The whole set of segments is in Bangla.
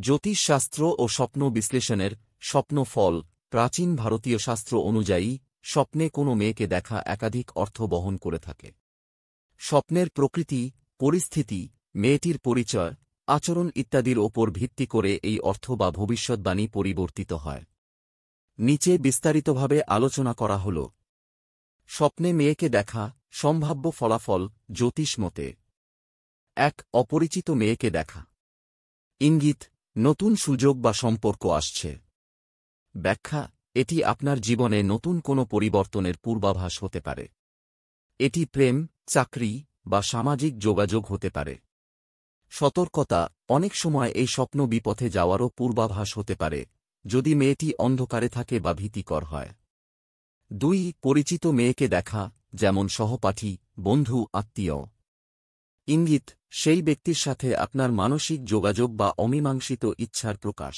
জ্যোতিষশাস্ত্র ও স্বপ্ন বিশ্লেষণের স্বপ্ন ফল। প্রাচীন ভারতীয় শাস্ত্র অনুযায়ী স্বপ্নে কোনো মেয়েকে দেখা একাধিক অর্থ বহন করে থাকে। স্বপ্নের প্রকৃতি, পরিস্থিতি, মেয়েটির পরিচয়, আচরণ ইত্যাদির ওপর ভিত্তি করে এই অর্থ বা ভবিষ্যদ্বাণী পরিবর্তিত হয়। নিচে বিস্তারিতভাবে আলোচনা করা হল। স্বপ্নে মেয়েকে দেখা, সম্ভাব্য ফলাফল জ্যোতিষ মতে। ১. অপরিচিত মেয়েকে দেখা। ইঙ্গিত: নতুন সুযোগ বা সম্পর্ক আসছে। ব্যাখ্যা: এটি আপনার জীবনে নতুন কোনো পরিবর্তনের পূর্বাভাস হতে পারে। এটি প্রেম, চাকরি বা সামাজিক যোগাযোগ হতে পারে। সতর্কতা: অনেক সময় এই স্বপ্ন বিপথে যাওয়ারও পূর্বাভাস হতে পারে, যদি মেয়েটি অন্ধকারে থাকে বা ভীতিকর হয়। ২. পরিচিত মেয়েকে দেখা, যেমন সহপাঠী, বন্ধু, আত্মীয়। ইঙ্গিত: সেই ব্যক্তির সাথে আপনার মানসিক যোগাযোগ বা অমীমাংসিত ইচ্ছার প্রকাশ।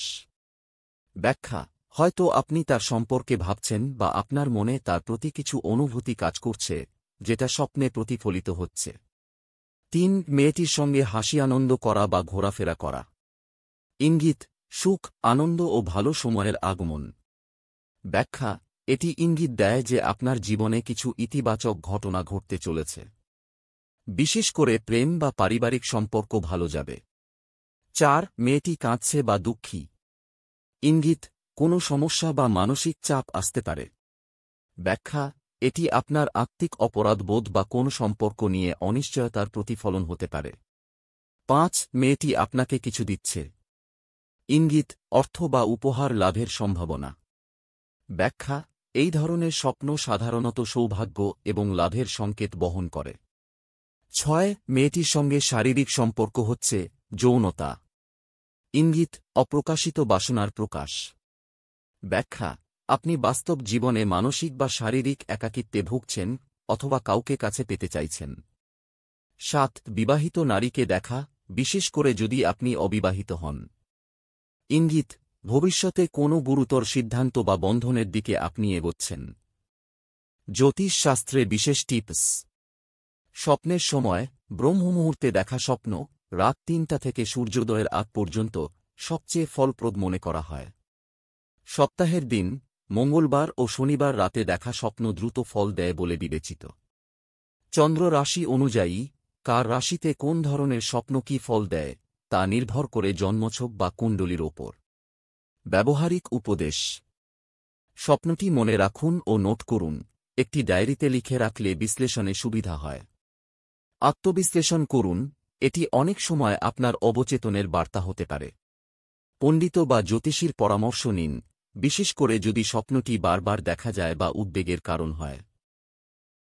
ব্যাখ্যা: হয়তো আপনি তার সম্পর্কে ভাবছেন বা আপনার মনে তার প্রতি কিছু অনুভূতি কাজ করছে, যেটা স্বপ্নে প্রতিফলিত হচ্ছে। ৩. মেয়েটির সঙ্গে হাসি আনন্দ করা বা ঘোরাফেরা করা। ইঙ্গিত: সুখ, আনন্দ ও ভালো সময়ের আগমন। ব্যাখ্যা: এটি ইঙ্গিত দেয় যে আপনার জীবনে কিছু ইতিবাচক ঘটনা ঘটতে চলেছে। বিশেষ করে প্রেম বা পারিবারিক সম্পর্ক ভালো যাবে। ৪. মেয়েটি কাঁদছে বা দুঃখী। ইঙ্গিত: কোনো সমস্যা বা মানসিক চাপ আসতে পারে। ব্যাখ্যা: এটি আপনার আত্মিক অপরাধবোধ বা কোন সম্পর্ক নিয়ে অনিশ্চয়তার প্রতিফলন হতে পারে। ৫. মেয়েটি আপনাকে কিছু দিচ্ছে। ইঙ্গিত: অর্থ বা উপহার লাভের সম্ভাবনা। ব্যাখ্যা: এই ধরনের স্বপ্ন সাধারণত সৌভাগ্য এবং লাভের সংকেত বহন করে। ৬. মেয়েটির সঙ্গে শারীরিক সম্পর্ক হচ্ছে, যৌনতা। ইঙ্গিত: অপ্রকাশিত বাসনার প্রকাশ। ব্যাখ্যা: আপনি বাস্তব জীবনে মানসিক বা শারীরিক একাকিত্বে ভুগছেন অথবা কাউকে কাছে পেতে চাইছেন। ৭. বিবাহিত নারীকে দেখা, বিশেষ করে যদি আপনি অবিবাহিত হন। ইঙ্গিত: ভবিষ্যতে কোনো গুরুতর সিদ্ধান্ত বা বন্ধনের দিকে আপনি এগোচ্ছেন। জ্যোতিষ শাস্ত্রে বিশেষ টিপস। স্বপ্নের সময় ব্রহ্মমুহূর্তে দেখা স্বপ্ন, রাত ৩টা থেকে সূর্যোদয়ের আগ পর্যন্ত সবচেয়ে ফলপ্রদ মনে করা হয়। সপ্তাহের দিন মঙ্গলবার ও শনিবার রাতে দেখা স্বপ্ন দ্রুত ফল দেয় বলে বিবেচিত। চন্দ্র রাশি অনুযায়ী কার রাশিতে কোন ধরনের স্বপ্ন কী ফল দেয় তা নির্ভর করে জন্মছক বা কুণ্ডলীর ওপর। ব্যবহারিক উপদেশ: স্বপ্নটি মনে রাখুন ও নোট করুন। একটি ডায়েরিতে লিখে রাখলে বিশ্লেষণে সুবিধা হয়। আত্মবিশ্লেষণ করুন, এটি অনেক সময় আপনার অবচেতনের বার্তা হতে পারে। পণ্ডিত বা জ্যোতিষীর পরামর্শ নিন, বিশেষ করে যদি স্বপ্নটি বারবার দেখা যায় বা উদ্বেগের কারণ হয়।